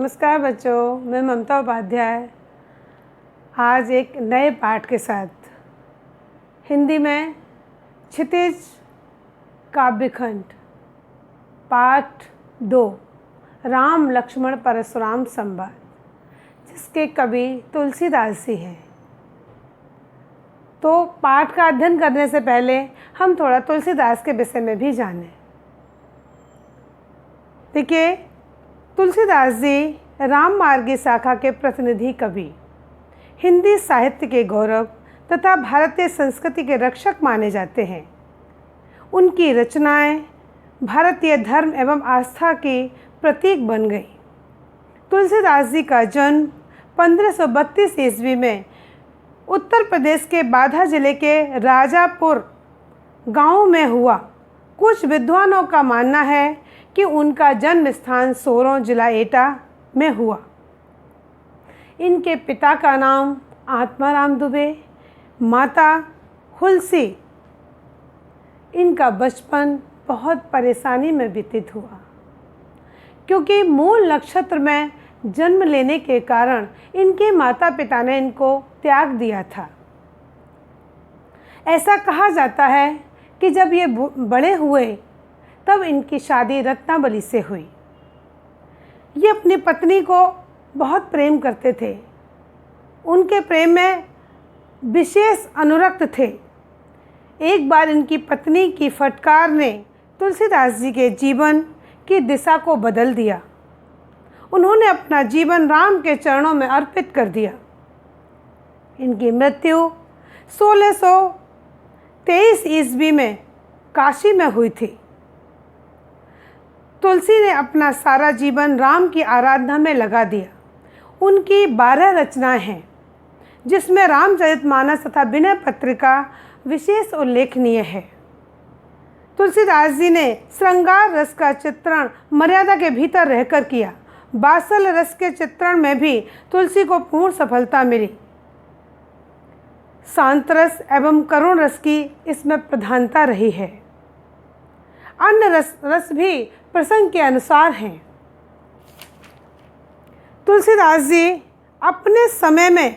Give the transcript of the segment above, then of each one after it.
नमस्कार बच्चों, मैं ममता उपाध्याय आज एक नए पाठ के साथ हिंदी में क्षितिज काव्यखंड पाठ 2 राम लक्ष्मण परशुराम संवाद, जिसके कवि तुलसीदास जी हैं। तो पाठ का अध्ययन करने से पहले हम थोड़ा तुलसीदास के विषय में भी जानें। देखिए, तुलसीदास जी राममार्गी शाखा के प्रतिनिधि कवि, हिंदी साहित्य के गौरव तथा भारतीय संस्कृति के रक्षक माने जाते हैं। उनकी रचनाएं भारतीय धर्म एवं आस्था की प्रतीक बन गई। तुलसीदास जी का जन्म 1532 ईस्वी में उत्तर प्रदेश के बाधा जिले के राजापुर गांव में हुआ। कुछ विद्वानों का मानना है कि उनका जन्म स्थान सोरों जिला एटा में हुआ। इनके पिता का नाम आत्माराम दुबे, माता हुलसी। इनका बचपन बहुत परेशानी में व्यतीत हुआ, क्योंकि मूल नक्षत्र में जन्म लेने के कारण इनके माता पिता ने इनको त्याग दिया था। ऐसा कहा जाता है कि जब ये बड़े हुए तब इनकी शादी रत्नावली से हुई। ये अपनी पत्नी को बहुत प्रेम करते थे, उनके प्रेम में विशेष अनुरक्त थे। एक बार इनकी पत्नी की फटकार ने तुलसीदास जी के जीवन की दिशा को बदल दिया। उन्होंने अपना जीवन राम के चरणों में अर्पित कर दिया। इनकी मृत्यु 1623 ईस्वी में काशी में हुई थी। तुलसी ने अपना सारा जीवन राम की आराधना में लगा दिया। उनकी 12 रचनाएं हैं, जिसमें रामचरितमानस तथा विनय पत्रिका विशेष उल्लेखनीय है। तुलसीदास जी ने श्रृंगार रस का चित्रण मर्यादा के भीतर रहकर किया। बासल रस के चित्रण में भी तुलसी को पूर्ण सफलता मिली। शांत रस एवं करुण रस की इसमें प्रधानता रही है। अन्य रस भी प्रसंग के अनुसार हैं। तुलसीदास जी अपने समय में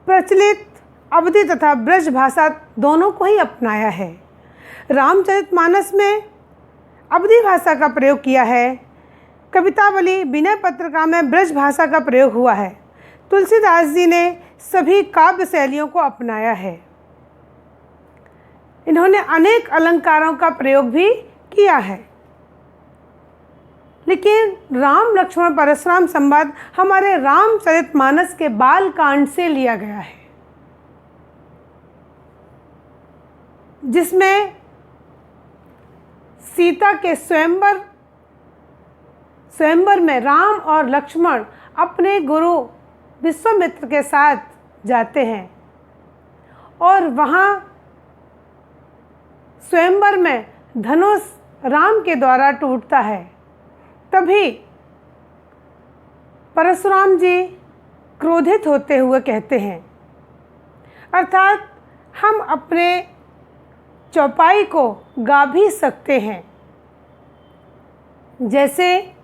प्रचलित अवधी तथा ब्रज भाषा दोनों को ही अपनाया है। रामचरितमानस में अवधी भाषा का प्रयोग किया है। कवितावली विनय पत्रिका में ब्रज भाषा का प्रयोग हुआ है। तुलसीदास जी ने सभी काव्य शैलियों को अपनाया है। इन्होंने अनेक अलंकारों का प्रयोग भी किया है। लेकिन राम लक्ष्मण परशुराम संवाद हमारे रामचरितमानस के बाल कांड से लिया गया है, जिसमें सीता के स्वयंवर में राम और लक्ष्मण अपने गुरु विश्वामित्र के साथ जाते हैं और वहाँ स्वयंवर में धनुष राम के द्वारा टूटता है। तभी परशुराम जी क्रोधित होते हुए कहते हैं, अर्थात हम अपने चौपाई को गा भी सकते हैं, जैसे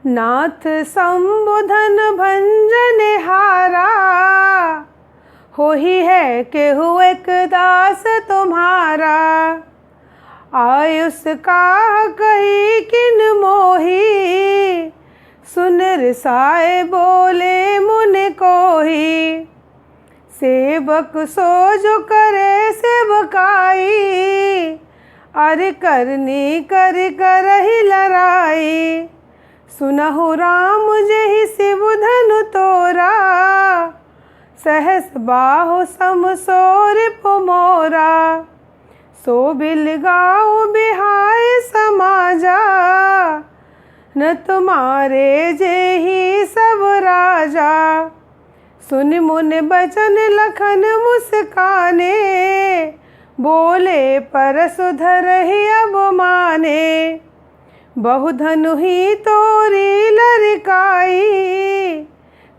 नाथ संबोधन भंजन हारा, हो ही है केहू एक दास तुम्हारा, आयुष का कही किन मोही, सुन रिसाए बोले मुन कोही, सेवक सो जो करे सेवकाई, अरे करनी कर करही लड़ाई, सुनहु राम जेहि शिव धनु तोरा, सहस बाहु समसोर पुमोरा, सो बिल गाओ बिहाय समाजा, न तुम्हारे जेहि सब राजा, सुन मुन बचन लखन मुस्काने, बोले परसुधर ही अब माने, बहुधनु ही तोरी लड़काई,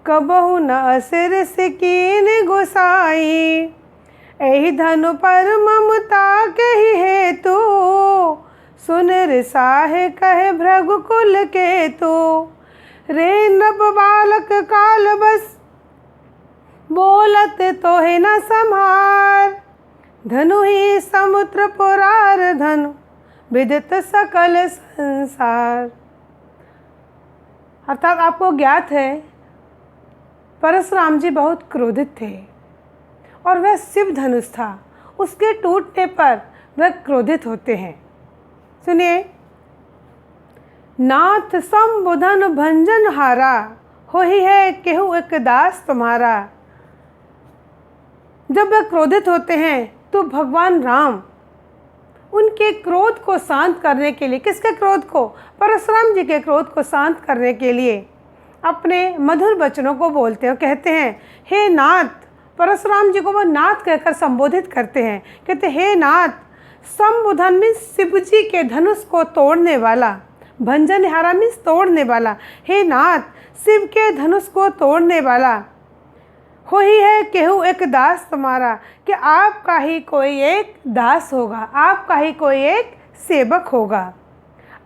कबहु न असर सिकीन गुसाई, एहि धनु पर ममता के ही हेतु, सुन रिसाहे कहे भृगुकुल केतु, रे नभ बालक काल बस, बोलत तो है न संहार। धनु ही समुद्र पुरार धनु, विदित सकल संसार। अर्थात आपको ज्ञात है परशुराम जी बहुत क्रोधित थे और वह शिव धनुष था, उसके टूटने पर वह क्रोधित होते हैं। सुनिए, नाथ संबुधन भंजन हारा, हो ही है केहू एक दास तुम्हारा। जब वह क्रोधित होते हैं तो भगवान राम उनके क्रोध को शांत करने के लिए, किसके क्रोध को? परशुराम जी के क्रोध को शांत करने के लिए अपने मधुर वचनों को बोलते हैं, कहते हैं हे नाथ। परशुराम जी को वो नाथ कहकर संबोधित करते हैं, कहते हे नाथ। संबुधन में शिव जी के धनुष को तोड़ने वाला, भंजनहारा में तोड़ने वाला। हे नाथ, शिव के धनुष को तोड़ने वाला, हो ही है केहू एक दास तुम्हारा, कि आपका ही कोई एक दास होगा, आपका ही कोई एक सेवक होगा।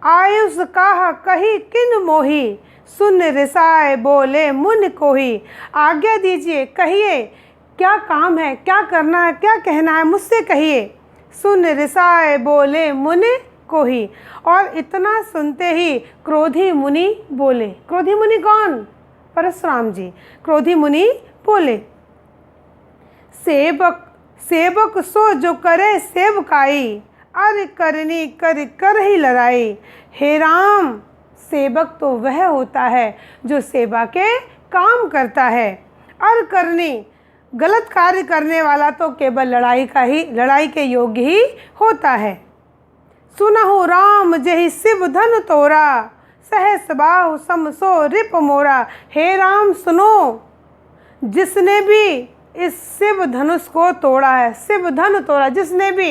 आयुष काह कही किन मोही, सुन रिसाए बोले मुनि कोही। आज्ञा दीजिए, कहिए क्या काम है, क्या करना है, क्या कहना है, मुझसे कहिए। सुन रिसाए बोले मुनि कोही। और इतना सुनते ही क्रोधी मुनि बोले। क्रोधी मुनि कौन? परशुराम जी। क्रोधी मुनि बोले, सेवक सेवक सो जो करे सेवकाई, अरे करनी कर कर ही लड़ाई। हे राम, सेवक तो वह होता है जो सेवा के काम करता है, और करनी, गलत कार्य करने वाला तो केवल लड़ाई के योग्य ही होता है। सुनहु राम जहि शिव धन तोरा, सहस बाहु समसो रिप मोरा। हे राम सुनो, जिसने भी इस शिव धनुष को तोड़ा है, शिव धन तोड़ा, जिसने भी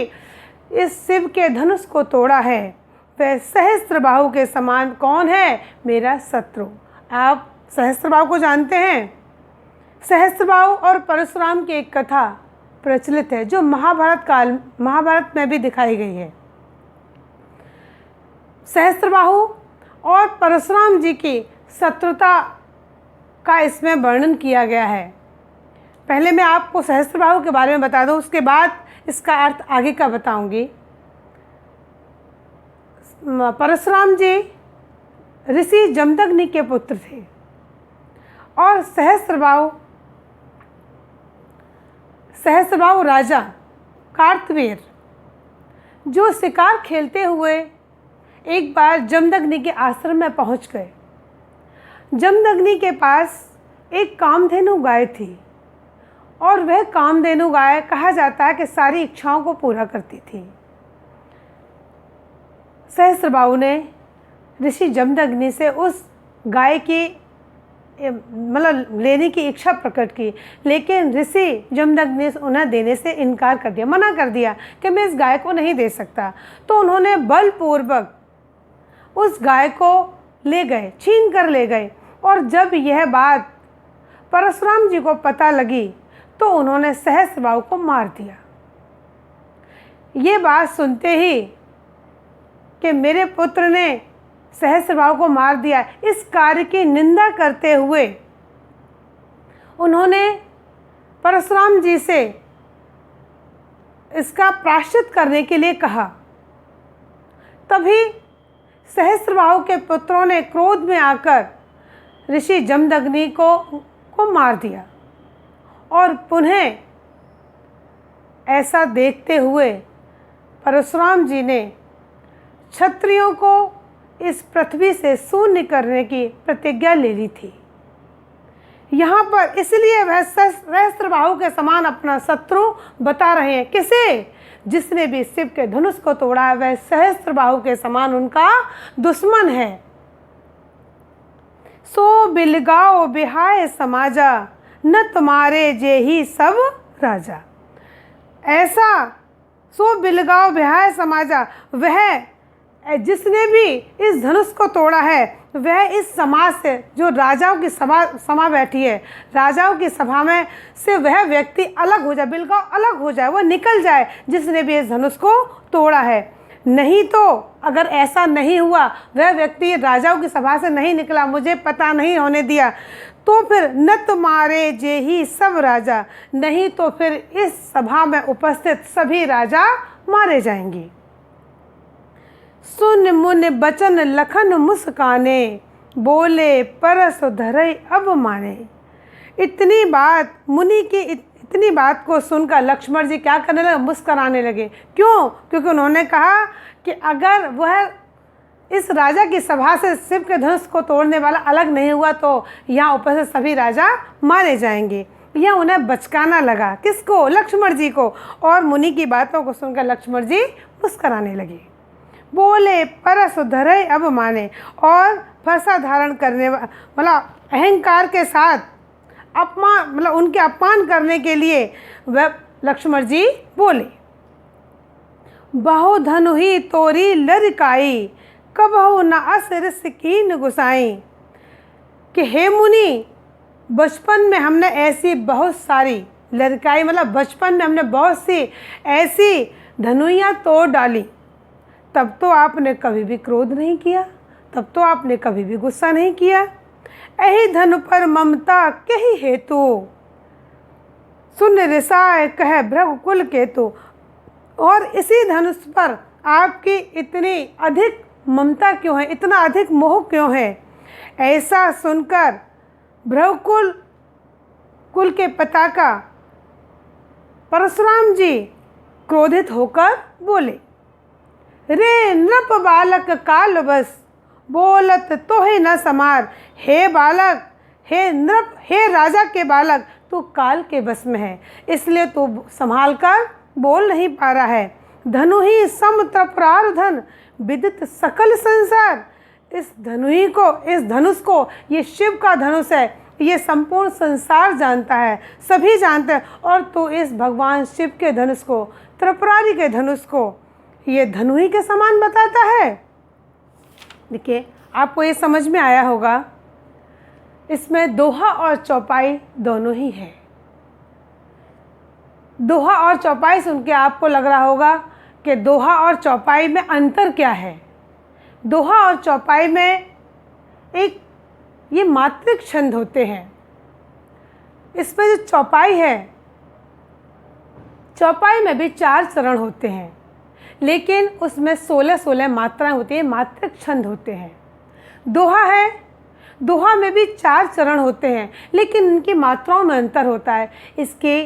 इस शिव के धनुष को तोड़ा है, वह सहस्त्रबाहु के समान कौन है? मेरा शत्रु। आप सहस्त्रबाहु को जानते हैं? सहस्त्रबाहु और परशुराम की एक कथा प्रचलित है जो महाभारत में भी दिखाई गई है। सहस्त्रबाहु और परशुराम जी की शत्रुता का इसमें वर्णन किया गया है। पहले मैं आपको सहस्त्रबाहु के बारे में बता दूं, उसके बाद इसका अर्थ आगे का बताऊंगी। परशुराम जी ऋषि जमदग्नि के पुत्र थे और सहस्त्रबाहु राजा कार्तवीर, जो शिकार खेलते हुए एक बार जमदग्नि के आश्रम में पहुंच गए। जमदग्नि के पास एक कामधेनु गाय थी और वह कामधेनु गाय कहा जाता है कि सारी इच्छाओं को पूरा करती थी। सहस्त्रबाहु ने ऋषि जमदग्नि से उस गाय की लेने की इच्छा प्रकट की, लेकिन ऋषि जमदग्नि ने उन्हें देने से इनकार कर दिया, मना कर दिया कि मैं इस गाय को नहीं दे सकता। तो उन्होंने बलपूर्वक उस गाय को ले गए, छीन कर ले गए। और जब यह बात परशुराम जी को पता लगी तो उन्होंने सहस्त्रबाहु को मार दिया। ये बात सुनते ही कि मेरे पुत्र ने सहस्त्रबाहु को मार दिया, इस कार्य की निंदा करते हुए उन्होंने परशुराम जी से इसका प्रायश्चित करने के लिए कहा। तभी सहस्त्रबाहु के पुत्रों ने क्रोध में आकर ऋषि जमदग्नि को मार दिया। और पुनः ऐसा देखते हुए परशुराम जी ने क्षत्रियों को इस पृथ्वी से शून्य करने की प्रतिज्ञा ले ली थी। यहाँ पर इसलिए वह सहस्त्रबाहु के समान अपना शत्रु बता रहे हैं। किसे? जिसने भी शिव के धनुष को तोड़ा है, वह सहस्त्रबाहु के समान उनका दुश्मन है। सो बिलगाओ बिहाय समाजा, न तुम्हारे जे ही सब राजा। ऐसा सो बिलगाओ बिहाय समाजा, वह जिसने भी इस धनुष को तोड़ा है वह इस समाज से, जो राजाओं की सभा बैठी है, राजाओं की सभा में से वह व्यक्ति अलग हो जाए, बिलगाओ अलग हो जाए, वह निकल जाए जिसने भी इस धनुष को तोड़ा है। नहीं तो अगर ऐसा नहीं हुआ, वह व्यक्ति राजाओं की सभा से नहीं निकला, मुझे पता नहीं होने दिया, तो फिर न तुम्हारे जे ही सब राजा, नहीं तो फिर इस सभा में उपस्थित सभी राजा मारे जाएंगे। सुन मुन बचन लखन मुस्काने, बोले परस धरई अब माने। इतनी बात मुनि की इतनी बात को सुनकर लक्ष्मण जी क्या करने लगे? मुस्कराने लगे। क्यों? क्योंकि उन्होंने कहा कि अगर वह इस राजा की सभा से शिव के धनुष को तोड़ने वाला अलग नहीं हुआ तो यहाँ उपस्थित सभी राजा मारे जाएंगे। यह उन्हें बचकाना लगा। किसको? लक्ष्मण जी को। और मुनि की बातों को सुनकर लक्ष्मण जी मुस्कराने लगे। बोले परस धरई अब माने, और फरसा धारण करने मतलब अहंकार के साथ अपमान, मतलब उनके अपमान करने के लिए वह लक्ष्मण जी बोले, बहु धनु ही तोरी लरिकाई, कबहु न अस रिस कीन गुसाई। कि हे मुनि, बचपन में हमने ऐसी बहुत सारी लड़काई, मतलब बचपन में हमने बहुत सी ऐसी धनुइयाँ तोड़ डाली, तब तो आपने कभी भी क्रोध नहीं किया, तब तो आपने कभी भी गुस्सा नहीं किया। यही धनु पर ममता कही हेतु, सुन रिसाए कह भृगुकुल केतु। और इसी धनुष पर आपकी इतनी अधिक ममता क्यों है, इतना अधिक मोह क्यों है? ऐसा सुनकर भृगुकुल कुल के पताका परशुराम जी क्रोधित होकर बोले, रे नृप बालक काल बस, बोलत तो ही न समार। हे बालक, हे नृप, हे राजा के बालक, तू काल के बस में है, इसलिए तू संभाल कर बोल नहीं पा रहा है। धनु ही सम त्रपरार धन, विदित सकल संसार। इस धनुही को, इस धनुष को, ये शिव का धनुष है, ये संपूर्ण संसार जानता है, सभी जानते हैं। और तो इस भगवान शिव के धनुष को, त्रिपुरारी के धनुष को ये धनुही के समान बताता है। देखिए, आपको ये समझ में आया होगा, इसमें दोहा और चौपाई दोनों ही है। दोहा और चौपाई सुन के आपको लग रहा होगा कि दोहा और चौपाई में अंतर क्या है। दोहा और चौपाई में एक ये मात्रिक छंद होते हैं। इसमें जो चौपाई है, चौपाई में भी 4 चरण होते हैं, लेकिन उसमें 16-16 मात्राएं होती हैं, मात्रिक छंद होते हैं। दोहा है, दोहा में भी 4 चरण होते हैं, लेकिन इनकी मात्राओं में अंतर होता है। इसके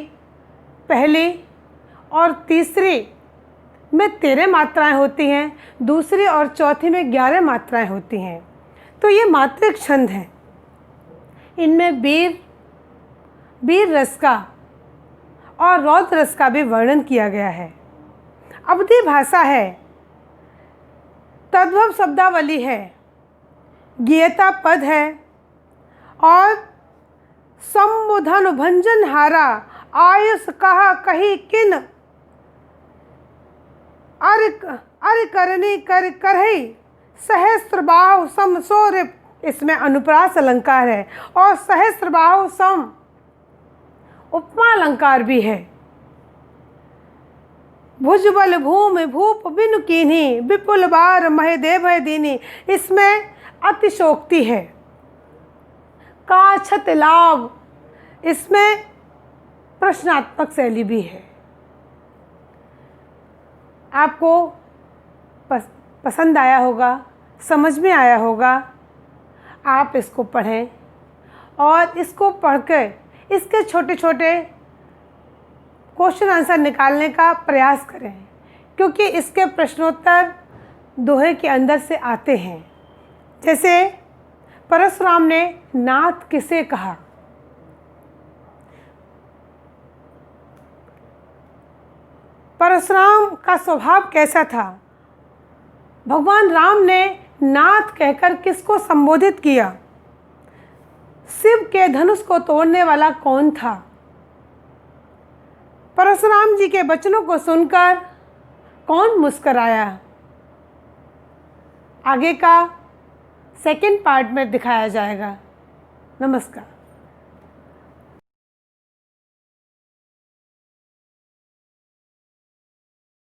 पहले और तीसरे में 13 मात्राएं होती हैं, दूसरी और चौथी में 11 मात्राएं होती हैं। तो ये मात्रिक छंद हैं। इनमें वीर रस का और रौद्र रस का भी वर्णन किया गया है। अवधी भाषा है, तद्भव शब्दावली है, गीयता पद है, और संबोधन भंजन हारा, आयुष कहा कही किन, अर करनी कर करही, सहस्त्रबाहु सम सोरिप। इसमें अनुप्रास अलंकार है, और सहस्त्रबाहु सम उपमा अलंकार भी है। भुजबल भूमि भूप बिनु कीन्ही, विपुल बार महदेव है दीनी। इसमें अतिशोक्ति है। काछत लाभ, इसमें प्रश्नात्मक शैली भी है। आपको पसंद आया होगा, समझ में आया होगा। आप इसको पढ़ें और इसको पढ़कर इसके छोटे छोटे क्वेश्चन आंसर निकालने का प्रयास करें, क्योंकि इसके प्रश्नोत्तर दोहे के अंदर से आते हैं। जैसे परशुराम ने नाथ किसे कहा, परशुराम का स्वभाव कैसा था, भगवान राम ने नाथ कहकर किसको संबोधित किया, शिव के धनुष को तोड़ने वाला कौन था। परशुराम जी के वचनों को सुनकर कौन मुस्कराया, आगे का सेकंड पार्ट में दिखाया जाएगा। नमस्कार।